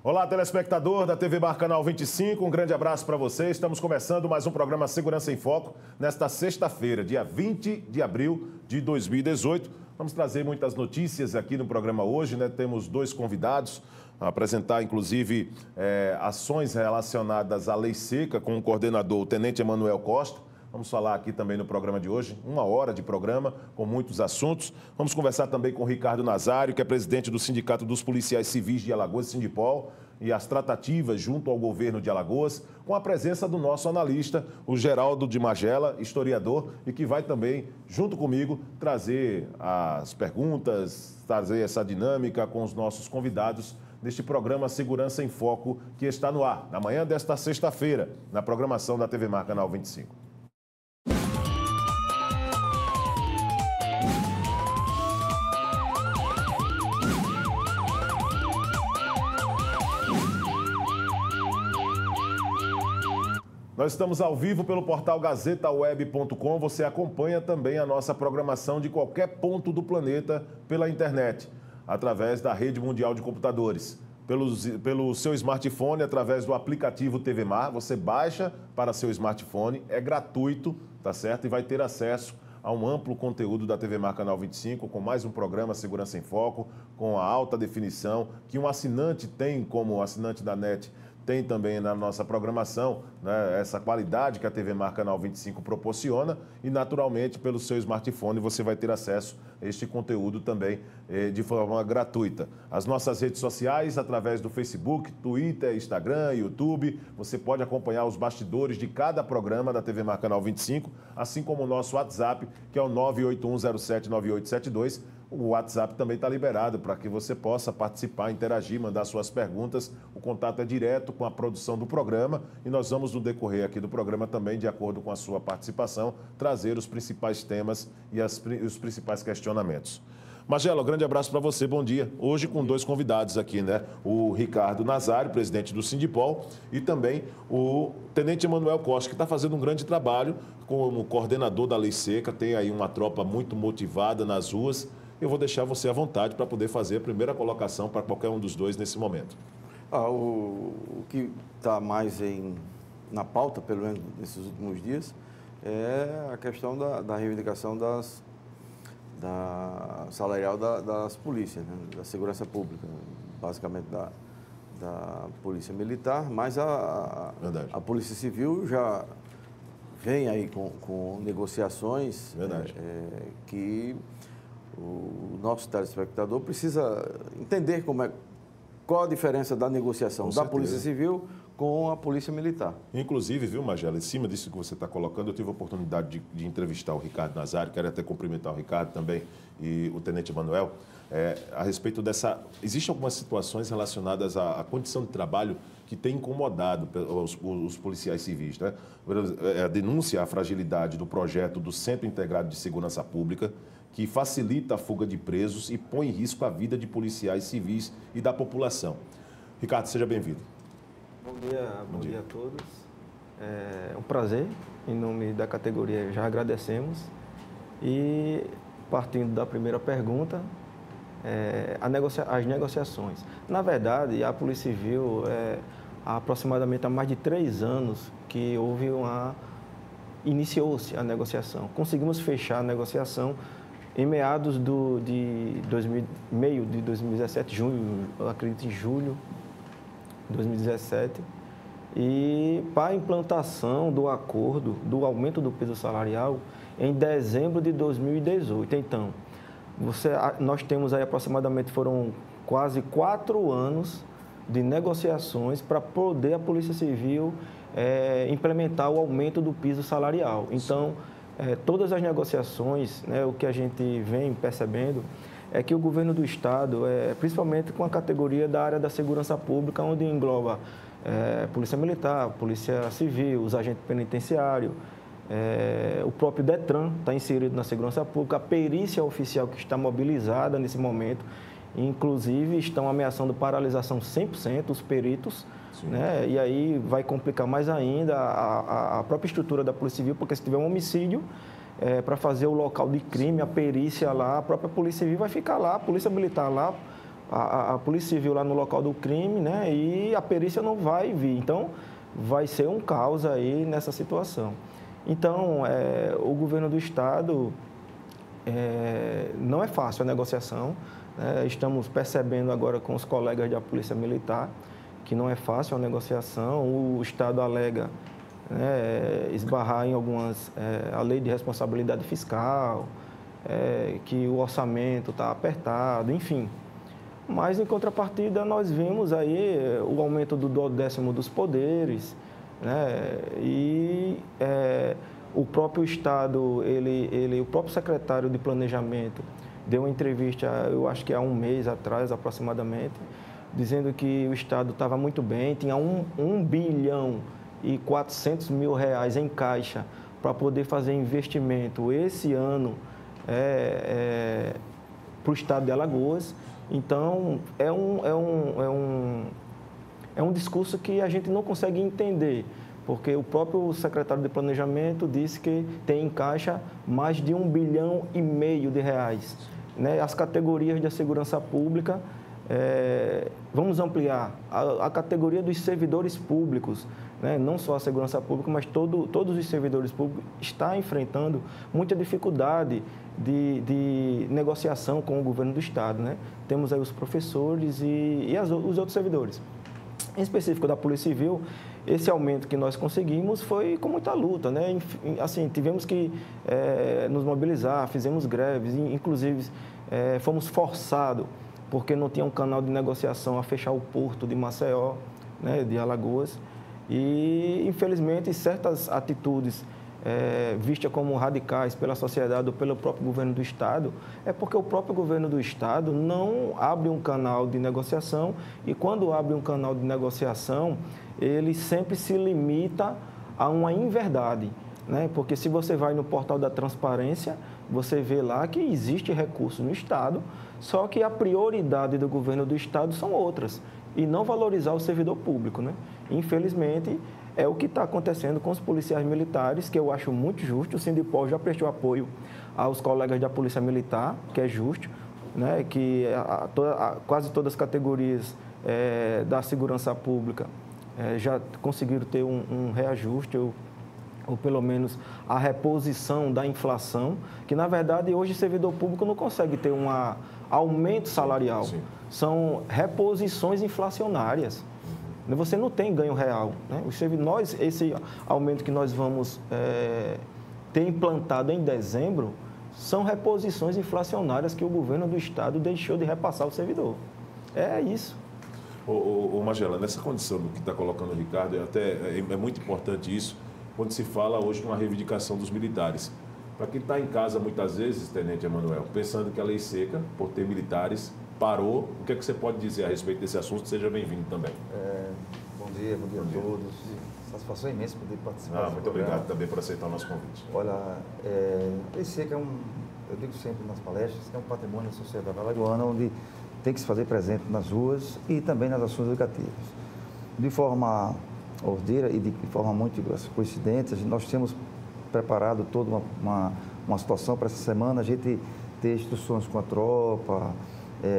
Olá, telespectador da TV Mar Canal 25, um grande abraço para você. Estamos começando mais um programa Segurança em Foco nesta sexta-feira, dia 20 de abril de 2018. Vamos trazer muitas notícias aqui no programa hoje, né? Temos dois convidados a apresentar, inclusive, ações relacionadas à lei seca com o coordenador, o Tenente Emanuel Costa. Vamos falar aqui também no programa de hoje, 1 hora de programa, com muitos assuntos. Vamos conversar também com o Ricardo Nazário, que é presidente do Sindicato dos Policiais Civis de Alagoas, Sindipol, e as tratativas junto ao governo de Alagoas, com a presença do nosso analista, o Geraldo de Magela, historiador, e que vai também, junto comigo, trazer as perguntas, trazer essa dinâmica com os nossos convidados neste programa Segurança em Foco, que está no ar, na manhã desta sexta-feira, na programação da TV Mar Canal 25. Nós estamos ao vivo pelo portal gazetaweb.com. Você acompanha também a nossa programação de qualquer ponto do planeta pela internet, através da rede mundial de computadores. Pelo seu smartphone, através do aplicativo TV Mar, você baixa para seu smartphone, é gratuito, tá certo? E vai ter acesso a um amplo conteúdo da TV Mar Canal 25, com mais um programa Segurança em Foco, com a alta definição, que um assinante tem como assinante da NET, tem também na nossa programação, né, essa qualidade que a TV Mar Canal 25 proporciona e, naturalmente, pelo seu smartphone você vai ter acesso a este conteúdo também de forma gratuita. As nossas redes sociais, através do Facebook, Twitter, Instagram, YouTube, você pode acompanhar os bastidores de cada programa da TV Mar Canal 25, assim como o nosso WhatsApp, que é o 981079872. O WhatsApp também está liberado para que você possa participar, interagir, mandar suas perguntas. O contato é direto com a produção do programa e nós vamos, no decorrer aqui do programa também, de acordo com a sua participação, trazer os principais temas e os principais questionamentos. Magela, um grande abraço para você, bom dia. Hoje com dois convidados aqui, né? O Ricardo Nazário, presidente do Sindipol, e também o Tenente Emanuel Costa, que está fazendo um grande trabalho como coordenador da Lei Seca, tem aí uma tropa muito motivada nas ruas. Eu vou deixar você à vontade para poder fazer a primeira colocação para qualquer um dos dois nesse momento. O que está mais na pauta, pelo menos nesses últimos dias, é a questão da reivindicação salarial das polícias, né? Da segurança pública, basicamente da polícia militar, mas a polícia civil já vem aí com negociações que o nosso telespectador precisa entender qual a diferença da negociação da Polícia Civil com a Polícia Militar. Inclusive, viu, Magela, em cima disso que você está colocando, eu tive a oportunidade de entrevistar o Ricardo Nazário, quero até cumprimentar o Ricardo também e o Tenente Emanuel, a respeito dessa... Existem algumas situações relacionadas à condição de trabalho que tem incomodado os policiais civis, né? A denúncia à fragilidade do projeto do Centro Integrado de Segurança Pública, que facilita a fuga de presos e põe em risco a vida de policiais civis e da população. Ricardo, seja bem-vindo. Bom dia a todos. É um prazer, em nome da categoria já agradecemos. E partindo da primeira pergunta, as negociações. Na verdade, a Polícia Civil, há aproximadamente há mais de 3 anos que iniciou-se a negociação. Conseguimos fechar a negociação em meados meio de 2017, junho, eu acredito em julho de 2017, e para a implantação do acordo do aumento do piso salarial em dezembro de 2018. Então, nós temos aí aproximadamente, foram quase 4 anos de negociações para poder a Polícia Civil implementar o aumento do piso salarial. Então, todas as negociações, né, o que a gente vem percebendo é que o governo do Estado, principalmente com a categoria da área da segurança pública, onde engloba Polícia Militar, Polícia Civil, os agentes penitenciários, o próprio DETRAN está inserido na segurança pública, a perícia oficial que está mobilizada nesse momento, inclusive estão ameaçando paralisação 100%, os peritos, né? E aí vai complicar mais ainda a própria estrutura da Polícia Civil, porque se tiver um homicídio, para fazer o local de crime, a perícia lá, a própria Polícia Civil vai ficar lá, a Polícia Militar lá, a Polícia Civil lá no local do crime, né? E a perícia não vai vir. Então, vai ser um caos aí nessa situação. Então, o governo do Estado, não é fácil a negociação. Estamos percebendo agora com os colegas da Polícia Militar que não é fácil a negociação. O Estado alega esbarrar em algumas... a lei de responsabilidade fiscal, que o orçamento está apertado, enfim. Mas, em contrapartida, nós vimos aí o aumento do 10º dos poderes, né? E o próprio Estado, o próprio secretário de Planejamento deu uma entrevista, eu acho que há um mês atrás, aproximadamente, dizendo que o Estado estava muito bem, tinha 1 bilhão e 400 mil reais em caixa para poder fazer investimento esse ano para o Estado de Alagoas. Então, é um discurso que a gente não consegue entender, porque o próprio secretário de Planejamento disse que tem em caixa mais de 1,5 bilhão de reais. Né? As categorias da segurança pública, vamos ampliar a categoria dos servidores públicos, né? Não só a segurança pública, mas todos os servidores públicos estão enfrentando muita dificuldade de negociação com o governo do Estado. Né? Temos aí os professores e os outros servidores. Em específico da Polícia Civil, esse aumento que nós conseguimos foi com muita luta, né? Assim, tivemos que nos mobilizar, fizemos greves, inclusive fomos forçados, porque não tinha um canal de negociação, a fechar o porto de Maceió, né, de Alagoas. E, infelizmente, certas atitudes vistas como radicais pela sociedade ou pelo próprio governo do Estado, é porque o próprio governo do Estado não abre um canal de negociação, e quando abre um canal de negociação, ele sempre se limita a uma inverdade, né? Porque se você vai no portal da transparência, você vê lá que existe recurso no Estado, só que a prioridade do governo do Estado são outras, e não valorizar o servidor público, né? Infelizmente, é o que está acontecendo com os policiais militares, que eu acho muito justo. O Sindipol já prestou apoio aos colegas da Polícia Militar, que é justo, né? Que quase todas as categorias da segurança pública já conseguiram ter um reajuste, ou pelo menos a reposição da inflação, que, na verdade, hoje o servidor público não consegue ter um aumento salarial. Sim. São reposições inflacionárias. Você não tem ganho real. Né? Esse aumento que nós vamos ter implantado em dezembro são reposições inflacionárias que o governo do Estado deixou de repassar ao servidor. É isso. Ô Magela, nessa condição do que está colocando o Ricardo, é muito importante isso, quando se fala hoje de uma reivindicação dos militares. Para quem está em casa, muitas vezes, Tenente Emanuel, pensando que a lei seca, por ter militares, parou, o que é que você pode dizer a respeito desse assunto? Seja bem-vindo também. Bom dia a todos. Satisfação imensa poder participar. Muito obrigado também por aceitar o nosso convite. Olha, a lei seca eu digo sempre nas palestras, que é um patrimônio da sociedade alagoana, onde tem que se fazer presente nas ruas e também nas ações educativas. De forma ordeira e de forma muito coincidente, nós temos preparado toda uma situação para essa semana, a gente ter instruções com a tropa,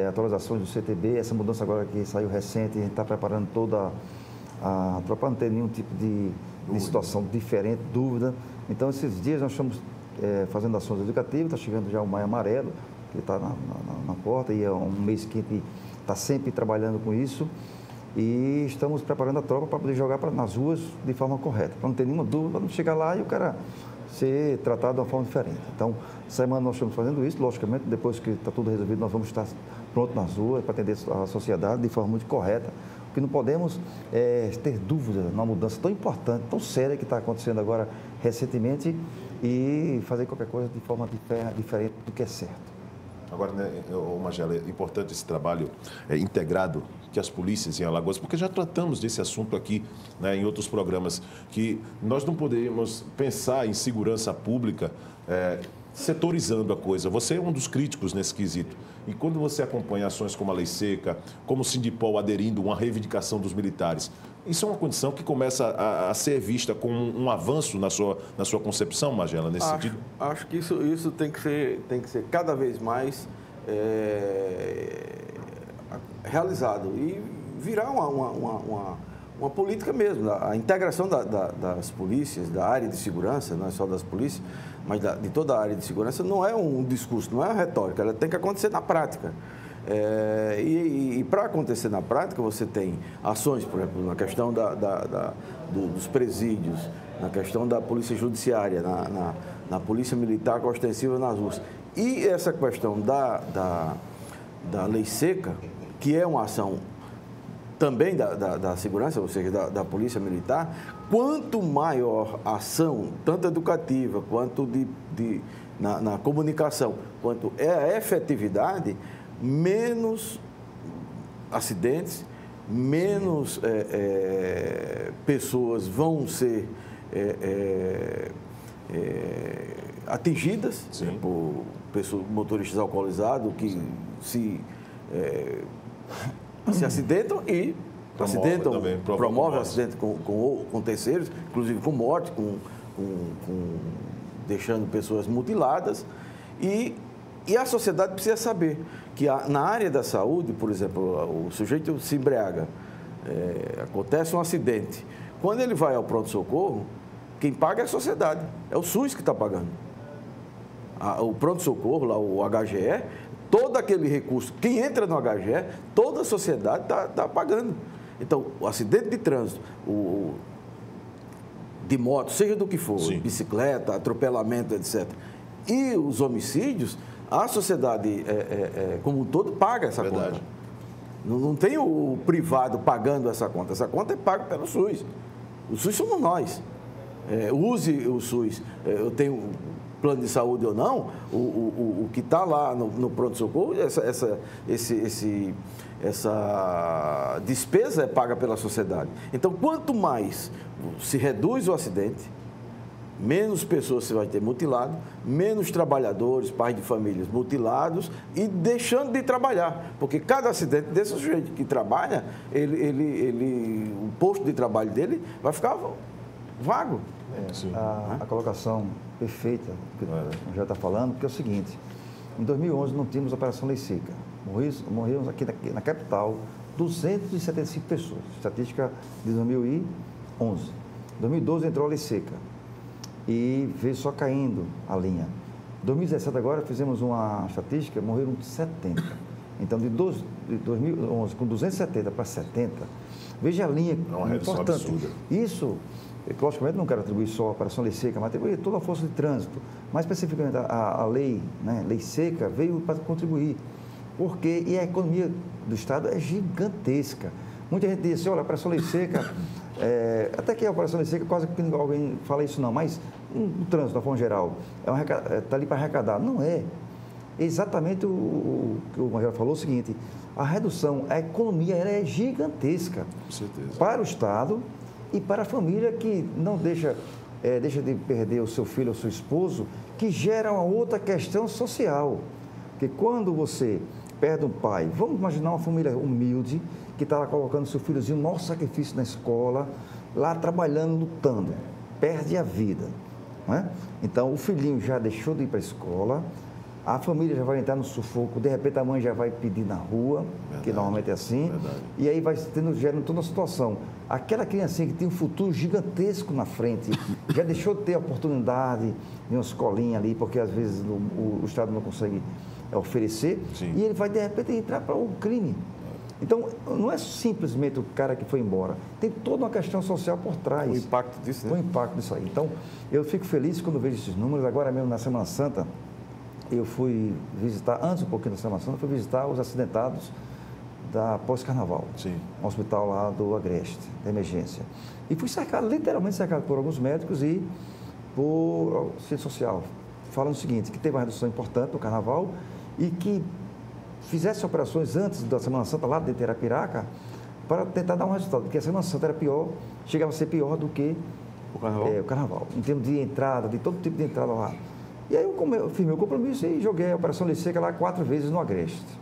atualizações do CTB, essa mudança agora que saiu recente, a gente está preparando toda a tropa, não ter nenhum tipo de situação diferente, dúvida. Então, esses dias nós estamos fazendo ações educativas, está chegando já o Maio Amarelo, que está na porta, e é um mês que a gente está sempre trabalhando com isso, e estamos preparando a tropa para poder jogar nas ruas de forma correta, para não ter nenhuma dúvida, para não chegar lá e o cara ser tratado de uma forma diferente. Então, semana nós estamos fazendo isso, logicamente, depois que está tudo resolvido, nós vamos estar prontos nas ruas para atender a sociedade de forma muito correta, porque não podemos ter dúvida numa mudança tão importante, tão séria que está acontecendo agora recentemente, e fazer qualquer coisa de forma diferente do que é certo. Agora, né, Magela, é importante esse trabalho integrado que as polícias em Alagoas, porque já tratamos desse assunto aqui, né, em outros programas, que nós não podemos pensar em segurança pública setorizando a coisa. Você é um dos críticos nesse quesito. E quando você acompanha ações como a Lei Seca, como o Sindipol aderindo a uma reivindicação dos militares, isso é uma condição que começa a ser vista como um avanço na sua concepção, Magela, nesse sentido? Acho que isso tem que ser cada vez mais realizado e virar uma política mesmo. A integração das polícias, da área de segurança, não é só das polícias, mas de toda a área de segurança, não é um discurso, não é uma retórica, ela tem que acontecer na prática. E para acontecer na prática, você tem ações, por exemplo, na questão dos presídios, na questão da polícia judiciária, na polícia militar ostensiva nas ruas. E essa questão da lei seca, que é uma ação também da segurança, ou seja, da polícia militar, quanto maior a ação, tanto educativa quanto na comunicação, quanto é a efetividade, menos acidentes, menos pessoas vão ser atingidas por motoristas alcoolizados que se acidentam e promovem acidente com terceiros, inclusive com morte, deixando pessoas mutiladas. E a sociedade precisa saber que na área da saúde, por exemplo, o sujeito se embriaga, acontece um acidente. Quando ele vai ao pronto-socorro, quem paga é a sociedade, é o SUS que está pagando. O pronto-socorro, lá, o HGE, todo aquele recurso, quem entra no HGE, toda a sociedade está pagando. Então, o acidente de trânsito, de moto, seja do que for, bicicleta, atropelamento, etc. E os homicídios, a sociedade como um todo paga essa conta. Não tem o privado pagando essa conta é paga pelo SUS. O SUS somos nós. Use o SUS. Eu tenho plano de saúde ou não, o que está lá no pronto-socorro, essa despesa é paga pela sociedade. Então, quanto mais se reduz o acidente, menos pessoas você vai ter mutilado, menos trabalhadores, pais de famílias mutilados e deixando de trabalhar. Porque cada acidente desse sujeito que trabalha, o posto de trabalho dele vai ficar vago. A colocação perfeita que o já está falando, porque é o seguinte, em 2011 não tínhamos a Operação Lei Seca. Morreram aqui na capital 275 pessoas, estatística de 2011. Em 2012 entrou a Lei Seca e veio só caindo a linha. Em 2017 agora fizemos uma estatística, morreram 70. Então de 2011 com 270 para 70, veja a linha importante. Absurda. Isso, logicamente não quero atribuir só a Operação Lei Seca, mas atribuir toda a força de trânsito. Mais especificamente a lei, Lei Seca, veio para contribuir. Porque a economia do Estado é gigantesca. Muita gente diz assim, olha, a Operação Lei Seca, até que a Operação Lei Seca quase que alguém fala isso não, mas o trânsito, da forma geral, está ali para arrecadar. Não é. Exatamente o que o Major falou, é o seguinte, a redução, a economia ela é gigantesca. Com certeza. Para o Estado e para a família que não deixa de perder o seu filho ou seu esposo, que gera uma outra questão social. Porque quando você perde um pai, vamos imaginar uma família humilde, que está lá colocando seu filhozinho no maior sacrifício na escola, lá trabalhando, lutando, perde a vida. Não é? Então, o filhinho já deixou de ir para a escola, a família já vai entrar no sufoco, de repente a mãe já vai pedir na rua, que normalmente é assim, e aí vai gerando toda uma situação. Aquela criancinha que tem um futuro gigantesco na frente, já deixou de ter a oportunidade de uma escolinha ali, porque às vezes o Estado não consegue oferecer, e ele vai de repente entrar para o crime. Então, não é simplesmente o cara que foi embora, tem toda uma questão social por trás. O impacto disso, né? O impacto disso aí. Então, eu fico feliz quando vejo esses números. Agora mesmo, na Semana Santa, eu fui visitar, antes um pouquinho da Semana Santa, fui visitar os acidentados da pós-carnaval, no hospital lá do Agreste, da emergência. E fui cercado, literalmente cercado por alguns médicos e por ciência social, falando o seguinte, que teve uma redução importante no carnaval e que fizesse operações antes da Semana Santa lá dentro de Arapiraca para tentar dar um resultado, porque a Semana Santa era pior, chegava a ser pior do que o carnaval, em termos de entrada, de todo tipo de entrada lá. E aí eu firmei o compromisso e joguei a Operação Lei Seca lá 4 vezes no Agreste.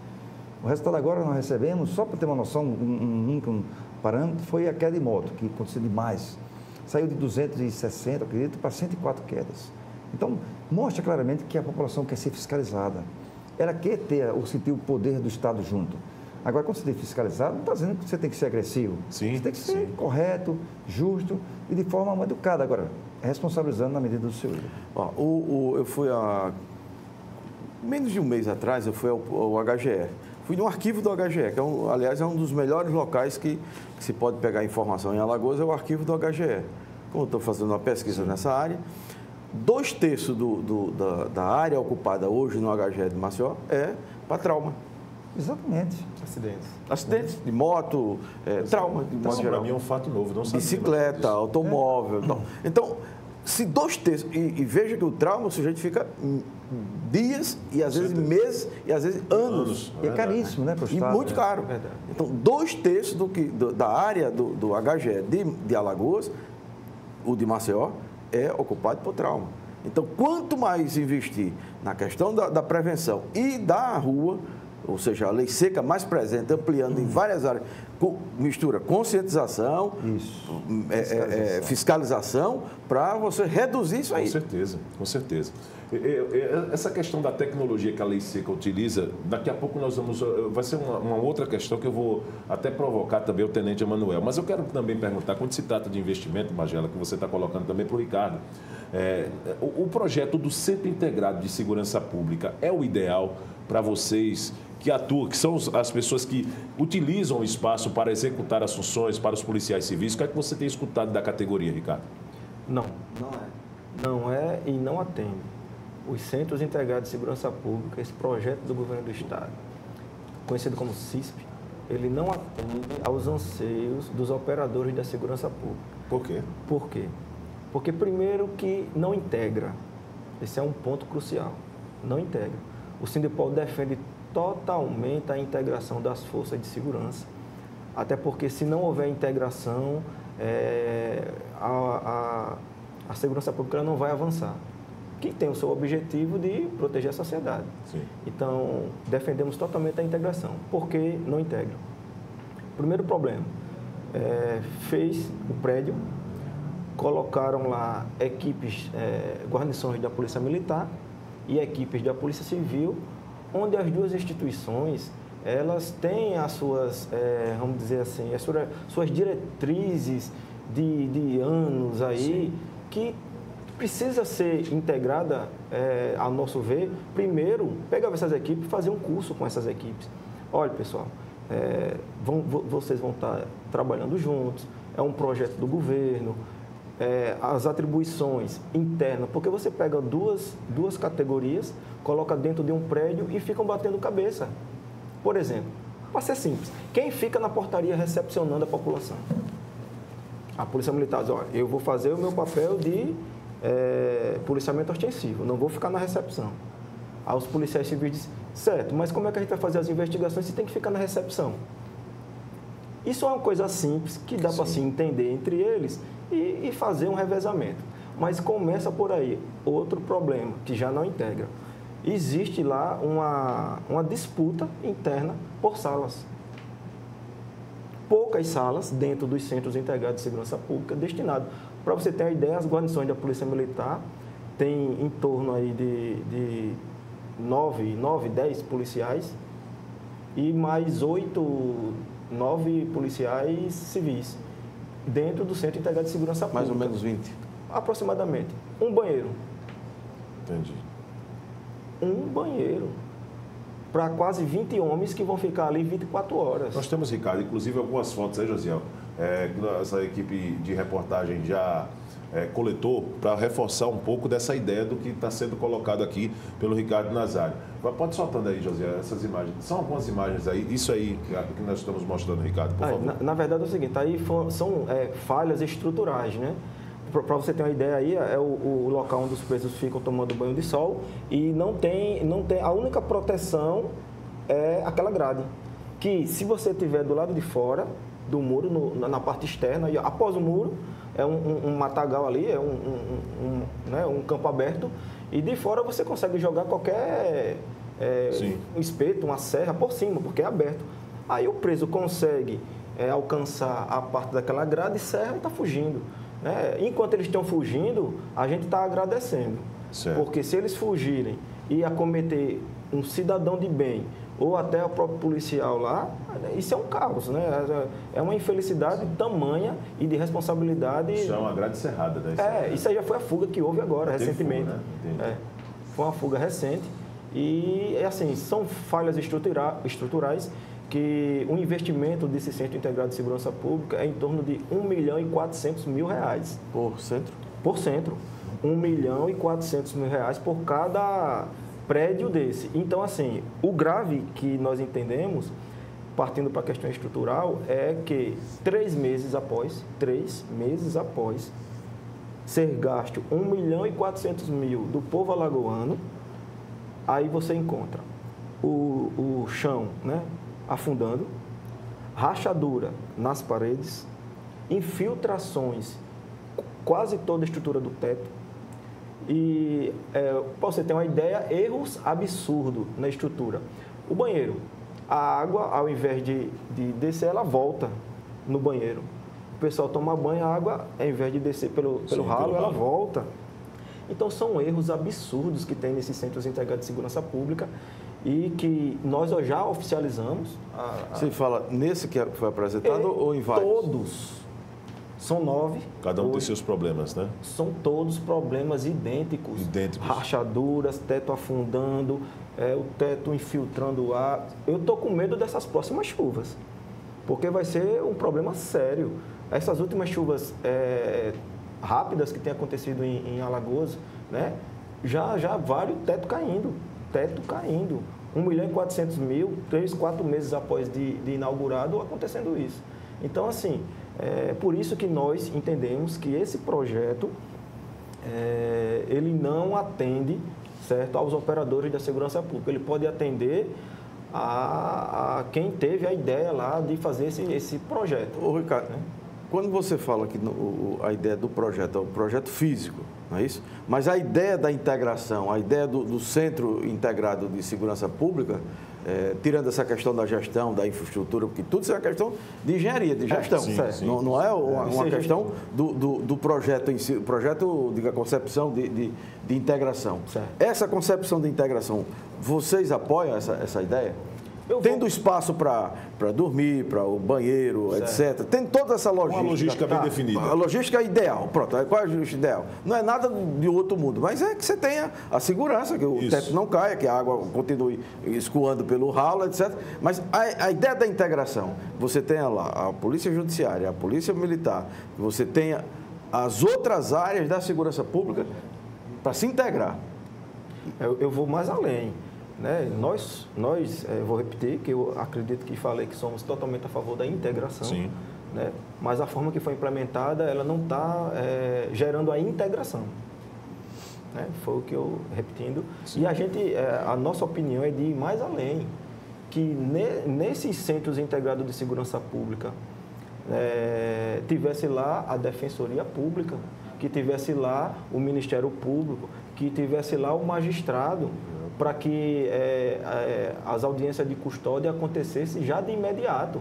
O resultado agora nós recebemos, só para ter uma noção, um parâmetro, foi a queda de moto, que aconteceu demais. Saiu de 260, acredito, para 104 quedas. Então, mostra claramente que a população quer ser fiscalizada. Ela quer sentir o poder do Estado junto. Agora, quando você tem fiscalizado, não está dizendo que você tem que ser agressivo. Sim, você tem que ser correto, justo e de forma educada. Agora, responsabilizando na medida do seu erro. Eu fui há menos de um mês atrás, eu fui ao HGE. Fui no arquivo do HGE, que aliás é um dos melhores locais que se pode pegar informação em Alagoas, é o arquivo do HGE. Como eu estou fazendo uma pesquisa nessa área, 2/3 da área ocupada hoje no HGE de Maceió é para trauma. Exatamente. Acidentes de moto, trauma, de modo geral. Para mim é um fato novo, não sabia. Bicicleta, automóvel. Então, se 2/3, e veja que o trauma, o sujeito fica dias, e às vezes meses, e às vezes anos. E é caríssimo, né, para o E Estado? muito caro. Então, 2/3 da área do HGE de Alagoas, o de Maceió, é ocupado por trauma. Então, quanto mais investir na questão da prevenção e da rua, ou seja, a lei seca mais presente, ampliando em várias áreas, mistura conscientização, fiscalização, para você reduzir isso aí. Com certeza, com certeza. Essa questão da tecnologia que a lei seca utiliza, daqui a pouco nós vamos... Vai ser uma outra questão que eu vou até provocar também o Tenente Emanuel. Mas eu quero também perguntar, quando se trata de investimento, Magela, que você está colocando também para o Ricardo, o projeto do Centro Integrado de Segurança Pública é o ideal para vocês que atuam, que são as pessoas que utilizam o espaço para executar as funções, para os policiais civis? O que é que você tem escutado da categoria, Ricardo? Não é. Não é e não atende. Os Centros Integrados de Segurança Pública, esse projeto do Governo do Estado, conhecido como CISP, ele não atende aos anseios dos operadores da segurança pública. Por quê? Por quê? Porque, primeiro, que não integra. Esse é um ponto crucial. Não integra. O Sindipol defende totalmente a integração das forças de segurança, até porque, se não houver integração, a segurança pública não vai avançar, que tem o seu objetivo de proteger a sociedade. Sim. Então, defendemos totalmente a integração. Por que não integra? Primeiro problema, fez o prédio, colocaram lá equipes, guarnições da Polícia Militar e equipes da Polícia Civil, onde as duas instituições, elas têm as suas, vamos dizer assim, as suas diretrizes de anos aí, sim, que precisa ser integrada, a nosso ver. Primeiro, pegar essas equipes e fazer um curso com essas equipes. Olha, pessoal, vocês vão estar trabalhando juntos, é um projeto do governo, as atribuições internas, porque você pega duas categorias, coloca dentro de um prédio e ficam batendo cabeça. Por exemplo, para ser simples, quem fica na portaria recepcionando a população? A Polícia Militar diz, olha, eu vou fazer o meu papel de policiamento ostensivo, não vou ficar na recepção. Aí os policiais civis dizem, certo, mas como é que a gente vai fazer as investigações se tem que ficar na recepção? Isso é uma coisa simples, que dá para se entender entre eles e fazer um revezamento. Mas começa por aí. Outro problema, que já não integra. Existe lá uma disputa interna por salas. Poucas salas dentro dos Centros Integrados de Segurança Pública destinados. Para você ter uma ideia, as guarnições da Polícia Militar têm em torno aí de 9, 10 policiais e mais 8, 9 policiais civis dentro do Centro Integrado de Segurança Pública. Mais ou menos 20. Aproximadamente. Um banheiro. Entendi. Um banheiro. Para quase 20 homens que vão ficar ali 24 horas. Nós temos, Ricardo, inclusive algumas fotos aí, Josiel, que essa equipe de reportagem já coletou para reforçar um pouco dessa ideia do que está sendo colocado aqui pelo Ricardo Nazário. Pode soltando aí, Josiel, essas imagens. São algumas imagens aí, isso aí que nós estamos mostrando, Ricardo, por favor. Na verdade é o seguinte, aí são falhas estruturais, né? Para você ter uma ideia aí, é o local onde os presos ficam tomando banho de sol e não tem a única proteção é aquela grade, que se você estiver do lado de fora do muro, na parte externa, e após o muro, é um matagal ali, é um campo aberto, e de fora você consegue jogar qualquer um espeto, uma serra por cima, porque é aberto. Aí o preso consegue alcançar a parte daquela grade e serra e está fugindo. Enquanto eles estão fugindo, a gente está agradecendo. Certo. Porque se eles fugirem e acometer um cidadão de bem ou até o próprio policial lá, isso é um caos, né? É uma infelicidade tamanha e de responsabilidade. Isso é uma grade cerrada, né? Isso aí já foi a fuga que houve agora, recentemente. Fuga, né? Foi uma fuga recente e, assim, são falhas estruturais que o investimento desse Centro Integrado de Segurança Pública é em torno de R$1.400.000. Por centro? Por centro. R$1.400.000 por cada prédio desse. Então, assim, o grave que nós entendemos, partindo para a questão estrutural, é que 3 meses após ser gasto R$1.400.000 do povo alagoano, aí você encontra o chão, né, afundando, rachadura nas paredes, infiltrações, quase toda a estrutura do teto. E, para você ter uma ideia, erros absurdos na estrutura. O banheiro, a água, ao invés de descer, ela volta no banheiro. O pessoal toma banho, a água, ao invés de descer pelo ralo, ela volta. Então, são erros absurdos que tem nesses Centros Integrados de Segurança Pública e que nós já oficializamos. Você fala nesse que foi apresentado ou em vários? Todos. São 9. Cada um tem seus problemas, né? São todos problemas idênticos. Rachaduras, teto afundando, o teto infiltrando ar. Eu estou com medo dessas próximas chuvas, porque vai ser um problema sério. Essas últimas chuvas rápidas que têm acontecido em Alagoas, né? Já vários teto caindo. 1.400.000, 3, 4 meses após de inaugurado, acontecendo isso. Então, assim, por isso que nós entendemos que esse projeto, ele não atende, certo, aos operadores da segurança pública. Ele pode atender a quem teve a ideia lá de fazer esse projeto. Ô, Ricardo, né? Quando você fala que a ideia do projeto é o projeto físico, não é isso? Mas a ideia da integração, a ideia do Centro Integrado de Segurança Pública, tirando essa questão da gestão, da infraestrutura, porque tudo isso é uma questão de engenharia, de gestão. Sim. Não é uma questão do projeto em si, o projeto, diga, concepção de integração. Certo. Essa concepção de integração, vocês apoiam essa ideia? Tendo espaço para dormir, para o banheiro, etc. Tem toda essa logística. Uma logística bem definida. A logística é ideal. Pronto, qual é a logística ideal? Não é nada de outro mundo, mas é que você tenha a segurança, que o teto não caia, que a água continue escoando pelo ralo, etc. Mas a ideia da integração, você tenha lá a Polícia Judiciária, a Polícia Militar, você tenha as outras áreas da segurança pública para se integrar. Eu vou mais além. Né? Nós vou repetir, que eu acredito que falei que somos totalmente a favor da integração. Sim. Né? Mas a forma que foi implementada, ela não está gerando a integração. Né? Foi o que eu repetindo. Sim. E a nossa opinião é de ir mais além, que nesses Centros Integrados de Segurança Pública tivesse lá a Defensoria Pública, que tivesse lá o Ministério Público, que tivesse lá o magistrado, para que as audiências de custódia acontecessem já de imediato.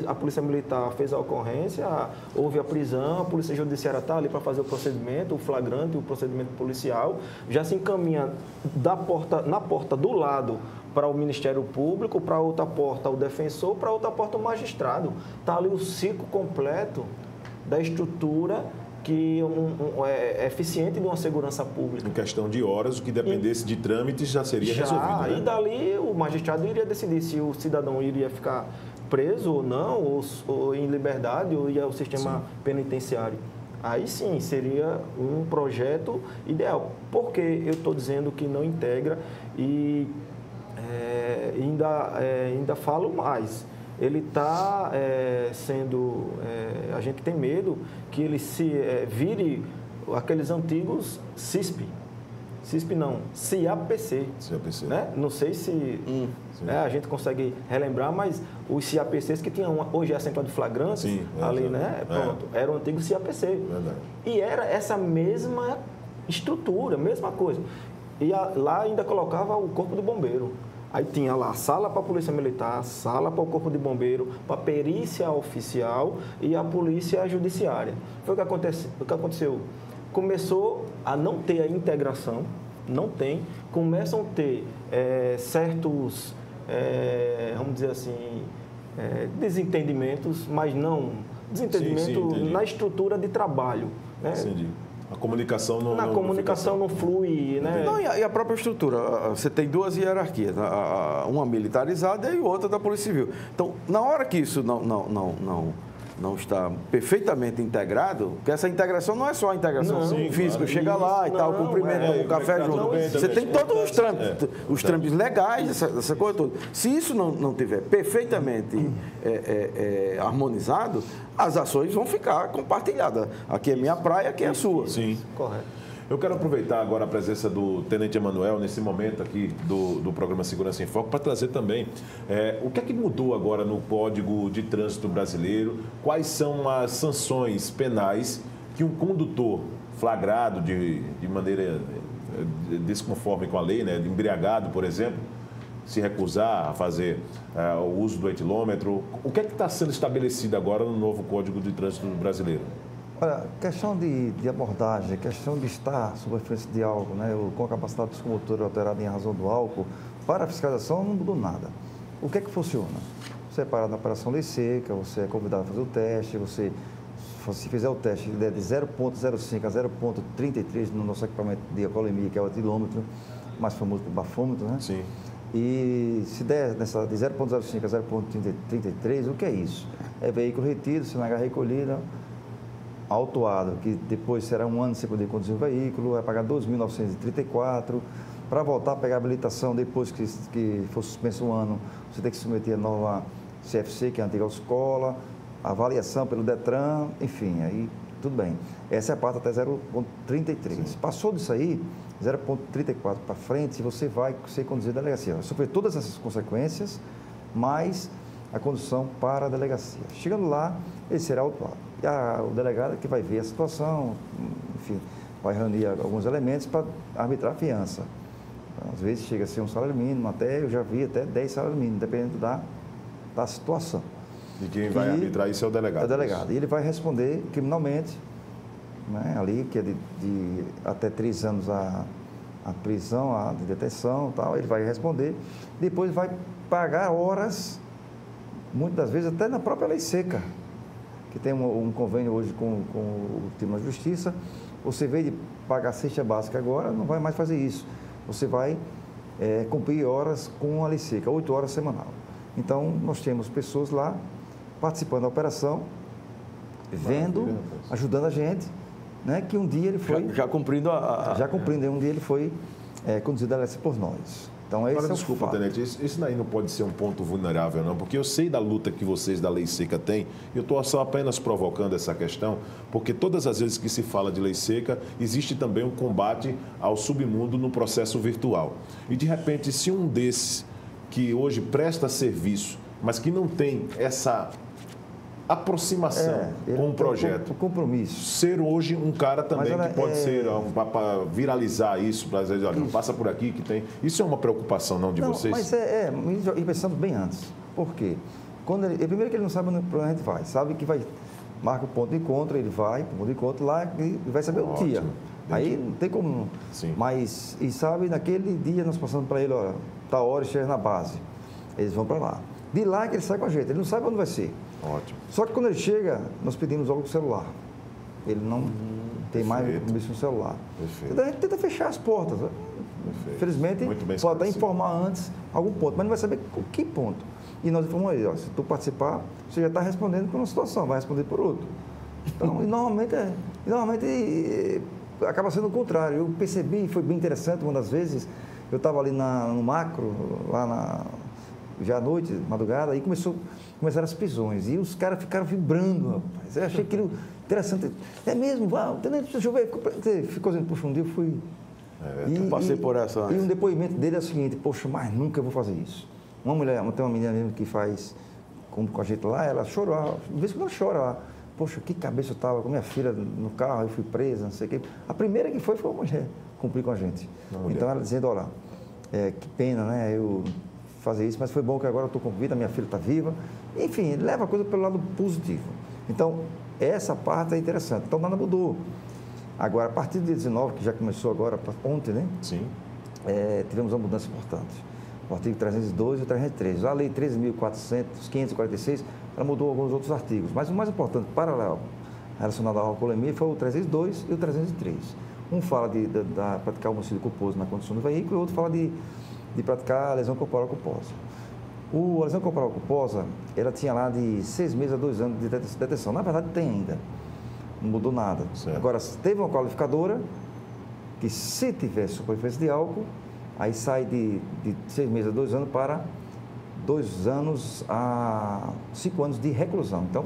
A Polícia Militar fez a ocorrência, houve a prisão, a Polícia Judiciária está ali para fazer o procedimento, o flagrante, o procedimento policial, já se encaminha na porta do lado para o Ministério Público, para outra porta o defensor, para outra porta o magistrado. Está ali o ciclo completo da estrutura que é eficiente de uma segurança pública. Em questão de horas, o que dependesse de trâmites já seria resolvido. Né? E dali o magistrado iria decidir se o cidadão iria ficar preso ou não, ou em liberdade, ou ia ao sistema penitenciário. Aí sim, seria um projeto ideal. Por que eu estou dizendo que não integra e ainda falo mais? Ele está sendo... a gente tem medo que ele se vire aqueles antigos CISP. CISP não, CIAPC. CIAPC. Né? Não sei se a gente consegue relembrar, mas os CIAPCs que tinham hoje é a central de flagrantes, ali, né? Pronto, era o antigo CIAPC. Verdade. E era essa mesma estrutura, mesma coisa. E lá ainda colocava o corpo do bombeiro. Aí tinha lá sala para a Polícia Militar, sala para o Corpo de Bombeiro, para a perícia oficial e a Polícia Judiciária. Foi o que aconteceu. Começou a não ter a integração, começam a ter certos vamos dizer assim, desentendimentos, mas não desentendimento na estrutura de trabalho. Né? Entendi. A comunicação não... Na comunicação não flui, né? Não, e a própria estrutura. Você tem duas hierarquias, uma militarizada e outra da Polícia Civil. Então, na hora que isso não está perfeitamente integrado, porque essa integração não é só a integração física, chega lá e tal, cumprimento, toma um café junto. Você tem todos os trâmites legais, essa coisa toda. Se isso não tiver perfeitamente harmonizado, as ações vão ficar compartilhadas. Aqui é minha praia, aqui é a sua. Sim. Correto. Eu quero aproveitar agora a presença do Tenente Emanuel, nesse momento aqui do programa Segurança em Foco, para trazer também o que é que mudou agora no Código de Trânsito Brasileiro, quais são as sanções penais que um condutor flagrado de maneira desconforme com a lei, né, embriagado, por exemplo, se recusar a fazer o uso do etilômetro, o que é que está sendo estabelecido agora no novo Código de Trânsito Brasileiro? Olha, questão de abordagem, questão de estar sob a influência de álcool, né, com a capacidade do condutor alterada em razão do álcool, para a fiscalização não mudou nada. O que é que funciona? Você é parado na operação lei seca, você é convidado a fazer o teste, se fizer o teste de 0,05 a 0,33 no nosso equipamento de alcoolemia, que é o etilômetro, mais famoso por bafômetro, né? Sim. E se der de 0,05 a 0,33, o que é isso? É veículo retido, CNH recolhida, autuado, que depois será 1 ano sem poder conduzir o veículo, vai pagar R$ 2.934. Para voltar a pegar a habilitação, depois que for suspenso 1 ano, você tem que submeter a nova CFC, que é a antiga escola, avaliação pelo Detran, enfim, aí tudo bem. Essa é a parte até 0,33. Passou disso aí, 0,34 para frente, você vai ser conduzido à delegacia. Vai sofrer todas essas consequências, mais a condução para a delegacia. Chegando lá, ele será autuado. E o delegado que vai ver a situação, enfim, vai reunir alguns elementos para arbitrar a fiança. Às vezes chega a ser um salário mínimo, eu já vi até 10 salários mínimos, dependendo da situação. E quem vai arbitrar isso é o delegado? É o delegado. E ele vai responder criminalmente, né, ali, que é de até 3 anos a prisão, a de detenção e tal. Ele vai responder, depois vai pagar horas, muitas das vezes até na própria lei seca, que tem um convênio hoje com o Tribunal de Justiça. Você veio de pagar a cesta básica agora, não vai mais fazer isso. Você vai cumprir horas com a lei seca, 8 horas semanal. Então, nós temos pessoas lá participando da operação, vendo, ajudando a gente, né, que um dia ele foi... Já cumprindo Já cumprindo, um dia ele foi conduzido à delegacia por nós. Então, esse Agora, desculpa, Tenente, isso daí não pode ser um ponto vulnerável, não, porque eu sei da luta que vocês da lei seca têm, e eu estou só apenas provocando essa questão, porque todas as vezes que se fala de lei seca, existe também um combate ao submundo no processo virtual. E, de repente, se um desses que hoje presta serviço, mas que não tem essa aproximação com o projeto. O compromisso. Ser hoje um cara também que pode ser, para viralizar isso, para dizer, olha, passa por aqui que tem. Isso é uma preocupação, não, de vocês? Mas e pensando bem antes. Por quê? Primeiro que ele não sabe onde a gente vai. Sabe que marca o ponto de encontro, ele vai para o ponto de encontro lá e vai saber o dia. Aí não tem como. Sim. Mas, e sabe, naquele dia nós passamos para ele, olha, tá hora e chega na base. Eles vão para lá. De lá que ele sai com a gente, ele não sabe onde vai ser. Ótimo. Só que quando ele chega, nós pedimos logo o celular. Ele não tem mais compromisso no celular. Perfeito. Então a gente tenta fechar as portas. Perfeito. Felizmente, pode até informar antes algum ponto, mas não vai saber que ponto. E nós informamos ele, ó, se tu participar, você já está respondendo por uma situação, vai responder por outro. Então, e normalmente acaba sendo o contrário. Eu percebi, foi bem interessante, uma das vezes, eu estava ali no macro, já à noite, madrugada, aí começaram as prisões. E os caras ficaram vibrando, rapaz. Eu achei aquilo interessante. É mesmo, deixa eu ver. Você ficou dizendo, puxa, um dia eu fui... eu passei por essa antes. E um depoimento dele é o seguinte, poxa, mas nunca vou fazer isso. Tem uma menina mesmo que faz com a gente lá, ela chorou, de vez em quando ela chora lá. Poxa, que cabeça eu estava com minha filha no carro, eu fui presa, não sei o quê. A primeira que foi uma mulher cumprir com a gente. Então ela dizendo, olha, que pena, né, eu fazer isso, mas foi bom que agora eu estou com vida, minha filha está viva. Enfim, leva a coisa pelo lado positivo. Então, essa parte é interessante. Então, nada mudou. Agora, a partir do dia 19, que já começou agora, ontem, né? Sim. Tivemos uma mudança importante. o artigo 302 e o 303. A lei 13.546, ela mudou alguns outros artigos, mas o mais importante, paralelo, relacionado à alcoolemia, foi o 302 e o 303. Um fala de praticar homicídio culposo na condução do veículo e o outro fala de praticar a lesão corporal culposa. A lesão corporal culposa, ela tinha lá de 6 meses a 2 anos de detenção. Na verdade, tem ainda. Não mudou nada. Certo. Agora, teve uma qualificadora que, se tiver superfície de álcool, aí sai de 6 meses a 2 anos para 2 anos a 5 anos de reclusão. Então,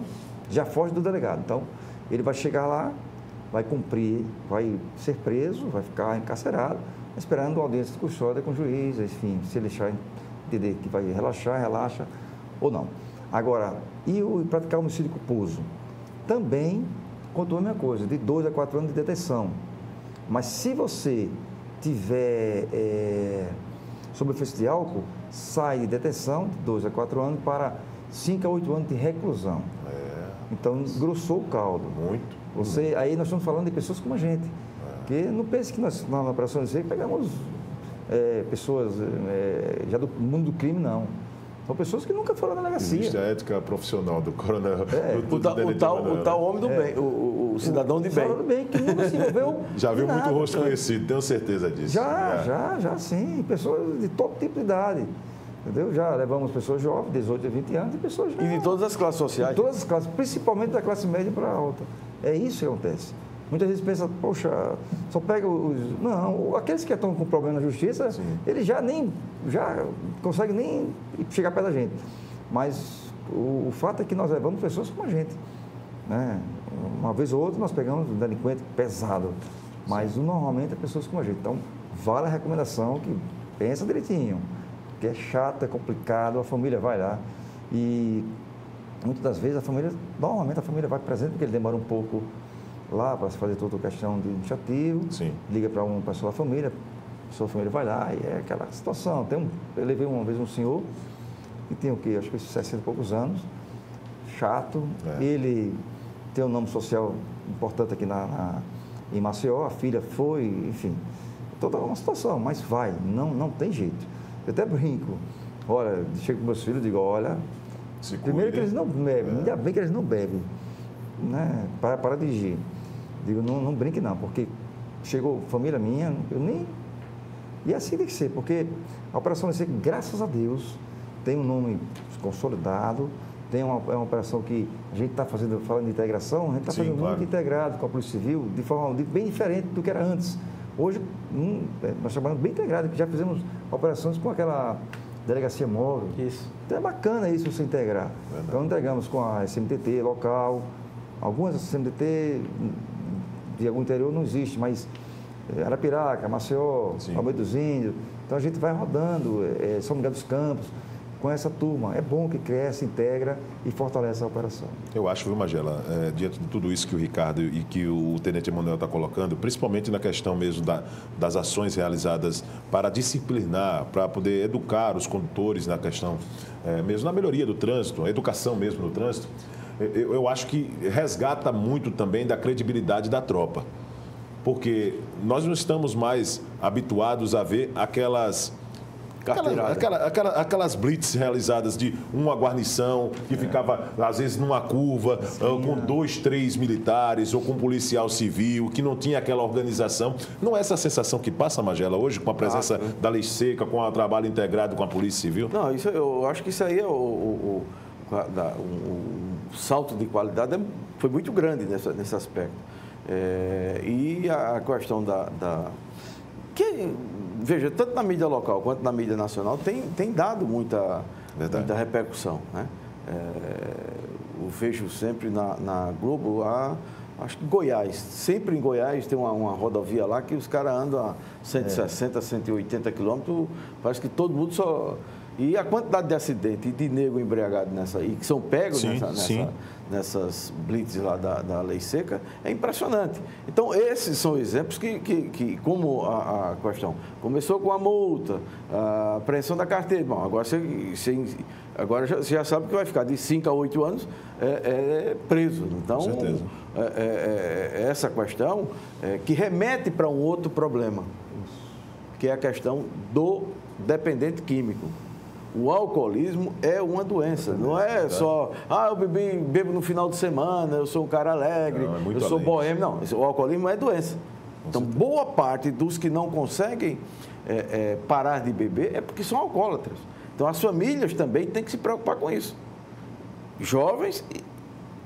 já foge do delegado. Então, ele vai chegar lá, vai cumprir, vai ser preso, vai ficar encarcerado, esperando a audiência de custódia com o juiz, enfim, se ele deixar entender que vai relaxar, relaxa ou não. Agora, e o praticar homicídio culposo? Também contou a mesma coisa, de 2 a 4 anos de detenção. Mas se você tiver sob efeito de álcool, sai de detenção de 2 a 4 anos para 5 a 8 anos de reclusão. Então, engrossou o caldo. Muito. Aí nós estamos falando de pessoas como a gente. Porque não pense que nós, na Operação Liceia, pegamos pessoas já do mundo do crime, não. São pessoas que nunca foram na delegacia. Existe a ética profissional do coronel. O tal homem do bem, o cidadão de bem. O cidadão do bem, que nunca se envolveu. Já viu muito rosto conhecido, tenho certeza disso. Já sim. Pessoas de todo tipo de idade. Entendeu? Já levamos pessoas jovens, 18 a 20 anos, e pessoas já... E de todas as classes sociais? De todas as classes, principalmente da classe média para alta. É isso que acontece. Muitas vezes pensa, poxa, só pega os... Não, aqueles que estão com problema na justiça, eles já conseguem nem chegar perto da gente. Mas o fato é que nós levamos pessoas como a gente. Né? Uma vez ou outra nós pegamos um delinquente pesado, mas normalmente é pessoas como a gente. Então, vale a recomendação que pensa direitinho, que é chato, é complicado, a família vai lá. E muitas das vezes normalmente a família vai presente, porque ele demora um pouco lá para se fazer toda a questão de iniciativo, liga para uma pessoa da família, a pessoa da família vai lá e é aquela situação. Eu levei uma vez um senhor que tinha o quê? Acho que 60 e poucos anos, chato, ele tem um nome social importante aqui em Maceió, a filha foi, enfim, toda uma situação, mas não tem jeito. Eu até brinco, olha, chego com meus filhos e digo, olha, primeiro que eles não bebem, ainda bem que eles não bebem, né, para dirigir. Digo, não brinque não, porque chegou família minha, eu nem... E assim tem que ser, porque a Operação Liceia, graças a Deus, tem um nome consolidado, é uma operação que a gente está falando de integração, a gente está fazendo muito integrado com a Polícia Civil, de forma bem diferente do que era antes. Hoje, nós trabalhamos bem integrado, já fizemos operações com aquela delegacia móvel. Isso. Então é bacana isso, você integrar. Verdade. Então, integramos com a SMTT local, algumas SMTT de algum interior não existe, mas Arapiraca, Maceió, Almeida dos Índios. Então, a gente vai rodando, São Miguel dos Campos, com essa turma. É bom que cresce, integra e fortalece a operação. Eu acho, viu, Magela, diante de tudo isso que o Ricardo e que o Tenente Emanuel está colocando, principalmente na questão mesmo das ações realizadas para disciplinar, para poder educar os condutores na questão, mesmo na melhoria do trânsito, a educação mesmo no trânsito, eu acho que resgata muito também da credibilidade da tropa. Porque nós não estamos mais habituados a ver aquelas blitz realizadas de uma guarnição que ficava, às vezes, numa curva, com 2, 3 militares ou com um policial civil, que não tinha aquela organização. Não é essa sensação que passa, Magela, hoje, com a presença da Lei Seca, com o trabalho integrado com a Polícia Civil? Não, eu acho que isso aí é o salto de qualidade foi muito grande nesse aspecto. E a questão veja, tanto na mídia local quanto na mídia nacional tem dado muita repercussão, né? Eu vejo sempre na Globo, acho que Goiás, sempre em Goiás tem uma rodovia lá que os caras andam a 160, 180 quilômetros, parece que todo mundo só... E a quantidade de acidente e de negro embriagado e que são pegos nessas blitz lá da Lei Seca, é impressionante. Então, esses são exemplos que como a questão começou com a multa, a apreensão da carteira. Bom, agora você já sabe que vai ficar de 5 a 8 anos preso. Então, essa questão que remete para um outro problema, que é a questão do dependente químico. O alcoolismo é uma doença, não é só, eu bebo no final de semana, eu sou um cara alegre, não, eu sou boêmio. Não, o alcoolismo é doença. Então, boa parte dos que não conseguem parar de beber é porque são alcoólatras. Então, as famílias também têm que se preocupar com isso. Jovens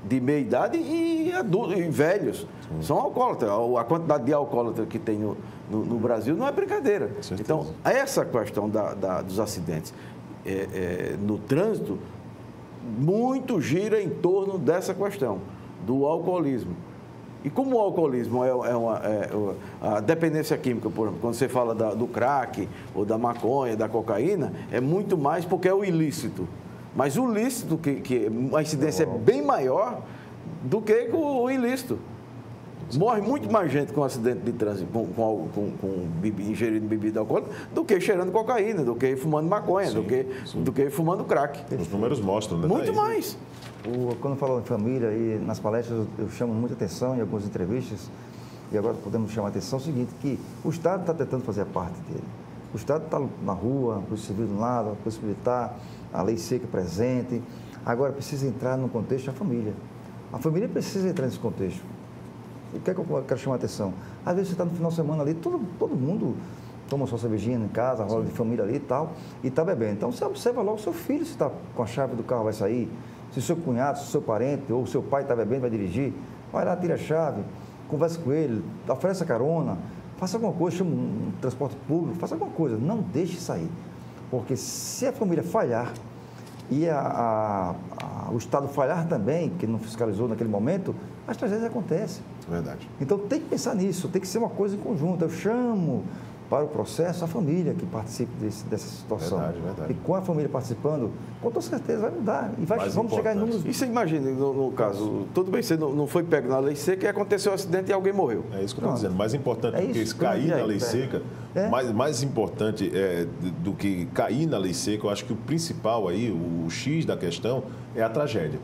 de meia idade e adultos, e velhos, são alcoólatras. A quantidade de alcoólatras que tem no Brasil não é brincadeira. Então, essa questão dos acidentes no trânsito, muito gira em torno dessa questão, do alcoolismo. E como o alcoolismo a dependência química, por exemplo, quando você fala do crack, ou da maconha, da cocaína, é muito mais porque é o ilícito. Mas o lícito, que a incidência é bem maior do que o ilícito. Morre muito mais gente com acidente de trânsito, ingerindo bebida alcoólica, do que cheirando cocaína, do que fumando maconha, do que fumando crack. Os números mostram, né? Muito mais. Quando falo em família, e nas palestras eu chamo muita atenção em algumas entrevistas, e agora podemos chamar a atenção, é o seguinte, que o Estado está tentando fazer a parte dele. O Estado está na rua, a Polícia Civil de um lado, a Polícia Militar, a lei seca presente. Agora precisa entrar no contexto da família. A família precisa entrar nesse contexto. O que é que eu quero chamar a atenção? Às vezes você está no final de semana ali, todo mundo toma sua cervejinha em casa, rola de família ali e tal, e está bebendo. Então você observa logo o seu filho, se está com a chave do carro, vai sair, se o seu cunhado, se o seu parente ou o seu pai está bebendo, vai dirigir, vai lá, tira a chave, conversa com ele, oferece a carona, faça alguma coisa, chama um transporte público, faça alguma coisa, não deixe sair. Porque se a família falhar e o Estado falhar também, que não fiscalizou naquele momento, as tragédias acontecem. Verdade. Então tem que pensar nisso, tem que ser uma coisa em conjunto. Eu chamo para o processo a família que participe dessa situação. Verdade. E com a família participando, com toda certeza vai mudar. E vamos chegar em números. E você imagina, no caso, tudo bem, você não foi pego na lei seca e aconteceu um acidente e alguém morreu. É isso que eu estou dizendo. Mais importante do que cair na lei seca, mais importante do que cair na lei seca, eu acho que o principal aí, o X da questão, é a tragédia.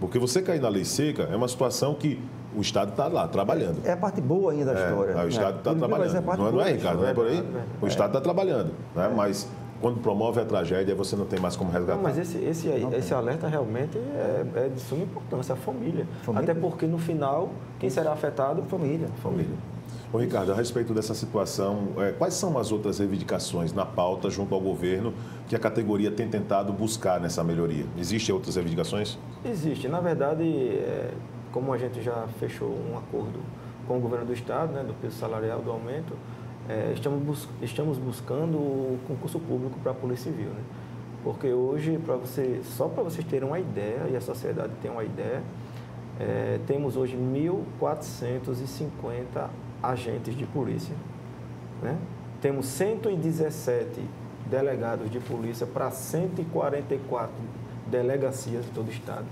Porque você cair na lei seca é uma situação que o Estado está lá, trabalhando. É a parte boa ainda da história. O Estado está trabalhando. Não é, Ricardo? Não é por aí? O Estado está trabalhando. Né? Mas quando promove a tragédia, você não tem mais como resgatar. Não, mas esse alerta realmente é de suma importância, a família. Até porque, no final, quem será afetado? Família. Ô, Ricardo, a respeito dessa situação, quais são as outras reivindicações na pauta junto ao governo que a categoria tem tentado buscar nessa melhoria? Existem outras reivindicações? Existe. Na verdade, como a gente já fechou um acordo com o governo do Estado, né, do piso salarial, do aumento, estamos buscando o concurso público para a Polícia Civil. Né? Porque hoje, só para vocês terem uma ideia, e a sociedade tem uma ideia, temos hoje 1.450 agentes de polícia. Né? Temos 117 delegados de polícia para 144 delegacias de todo o Estado.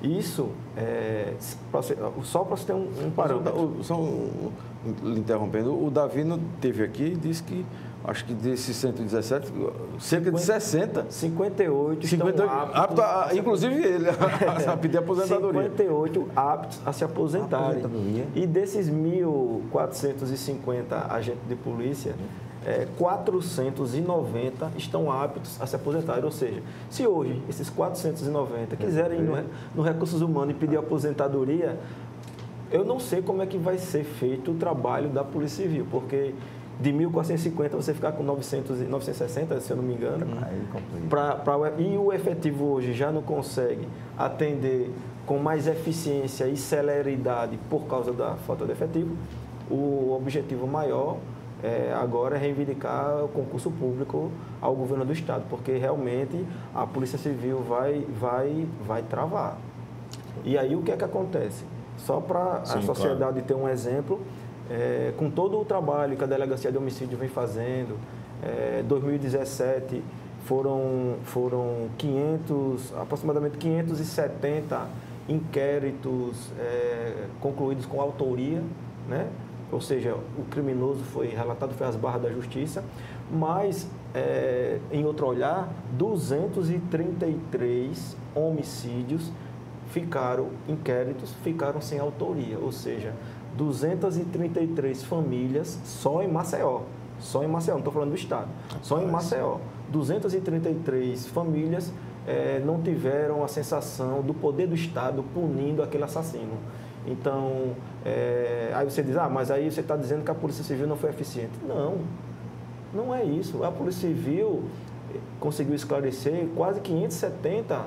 Isso, só para você ter um parâmetro. Só lhe interrompendo, o Davino teve aqui e disse que, acho que desses 117, cerca de 60... 58 estão aptos inclusive ele, a pedir aposentadoria. 58 aptos a se aposentarem. E desses 1.450 agentes de polícia, 490 estão aptos a se aposentarem. Ou seja, se hoje esses 490 quiserem ir no Recursos Humanos e pedir aposentadoria, eu não sei como é que vai ser feito o trabalho da Polícia Civil, porque de 1.450 você ficar com 960, se eu não me engano, e o efetivo hoje já não consegue atender com mais eficiência e celeridade por causa da falta de efetivo. O objetivo maior agora é reivindicar o concurso público ao governo do Estado, porque realmente a Polícia Civil vai travar. E aí o que é que acontece? Só para a sociedade ter um exemplo, com todo o trabalho que a Delegacia de Homicídio vem fazendo, 2017 foram aproximadamente 570 inquéritos concluídos com autoria, né? Ou seja, o criminoso foi relatado, foi às barras da justiça, mas, em outro olhar, 233 homicídios inquéritos ficaram sem autoria, ou seja, 233 famílias só em Maceió. Só em Maceió, não estou falando do estado. Só em Maceió. 233 famílias não tiveram a sensação do poder do Estado punindo aquele assassino. Então, aí você diz, mas aí você está dizendo que a Polícia Civil não foi eficiente. Não, não é isso. A Polícia Civil conseguiu esclarecer quase 570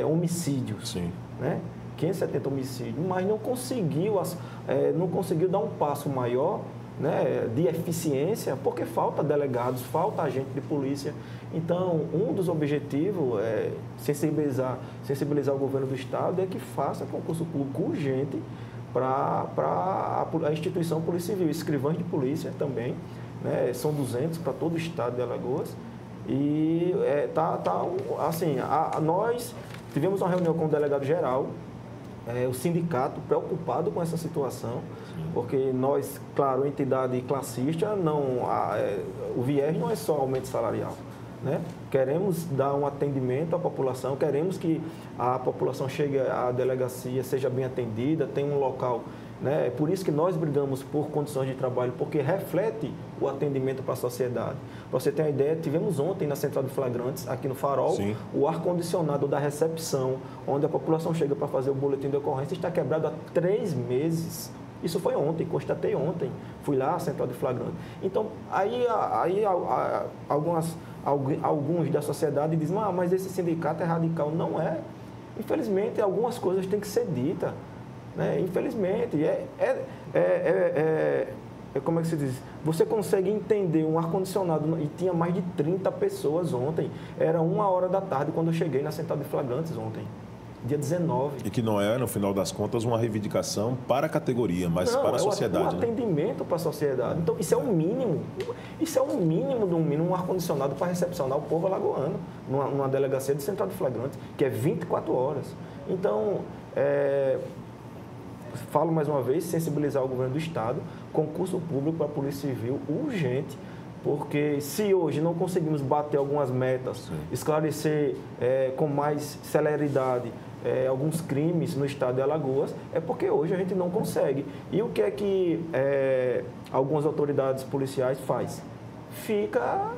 homicídios. Sim. Né? 570 homicídios, mas não conseguiu dar um passo maior, né, de eficiência, porque falta delegados, falta agente de polícia. Então, um dos objetivos é sensibilizar o governo do Estado, é que faça concurso público urgente para a instituição Polícia Civil, escrivães de polícia também, né, são 200 para todo o Estado de Alagoas. E nós tivemos uma reunião com o delegado-geral, o sindicato preocupado com essa situação, porque nós, claro, entidade classista, o viés não é só aumento salarial, né? Queremos dar um atendimento à população, queremos que a população chegue à delegacia, seja bem atendida, tenha um local, né? É por isso que nós brigamos por condições de trabalho, porque reflete o atendimento para a sociedade. Para você ter uma ideia, tivemos ontem na Central de Flagrantes, aqui no Farol, Sim. o ar-condicionado da recepção, onde a população chega para fazer o boletim de ocorrência, está quebrado há 3 meses. Isso foi ontem, constatei ontem. Fui lá, Central de Flagrante. Então, aí alguns da sociedade dizem, mas esse sindicato é radical. Não é. Infelizmente, algumas coisas têm que ser ditas. Né? Infelizmente. Como é que se diz? Você consegue entender um ar-condicionado, e tinha mais de 30 pessoas ontem. Era 1h da tarde quando eu cheguei na Central de Flagrantes ontem. Dia 19. E que não é, no final das contas, uma reivindicação para a categoria, mas para a sociedade. Um atendimento para a sociedade. Então, isso é o mínimo. Isso é o mínimo do mínimo, um ar-condicionado para recepcionar o povo alagoano, numa delegacia de Central de Flagrante, que é 24 horas. Então, falo mais uma vez, sensibilizar o governo do Estado, concurso público para a Polícia Civil urgente, porque se hoje não conseguimos bater algumas metas, Sim. esclarecer com mais celeridade alguns crimes no estado de Alagoas, é porque hoje a gente não consegue. E o que é que algumas autoridades policiais faz? Fica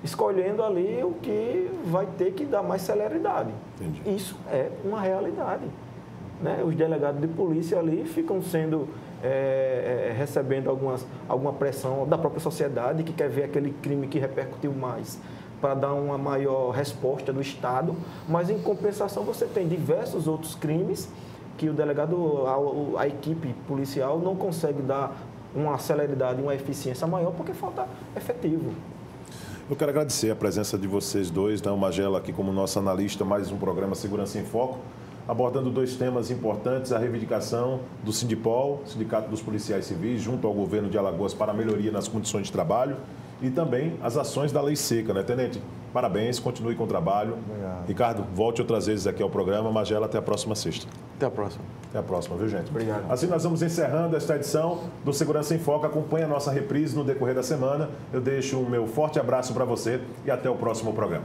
escolhendo ali o que vai ter que dar mais celeridade. Entendi. Isso é uma realidade. Né? Os delegados de polícia ali ficam sendo... recebendo alguma pressão da própria sociedade que quer ver aquele crime que repercutiu mais para dar uma maior resposta do Estado, mas em compensação você tem diversos outros crimes que o delegado, a equipe policial não consegue dar uma celeridade, uma eficiência maior porque falta efetivo. Eu quero agradecer a presença de vocês dois, né? O Magela aqui como nosso analista, mais um programa Segurança em Foco, abordando 2 temas importantes, a reivindicação do Sindipol, Sindicato dos Policiais Civis, junto ao governo de Alagoas para a melhoria nas condições de trabalho e também as ações da Lei Seca, né, Tenente? Parabéns, continue com o trabalho. Obrigado. Ricardo, volte outras vezes aqui ao programa. Magela, até a próxima sexta. Até a próxima. Até a próxima, viu, gente? Obrigado. Assim nós vamos encerrando esta edição do Segurança em Foco. Acompanhe a nossa reprise no decorrer da semana. Eu deixo o meu forte abraço para você e até o próximo programa.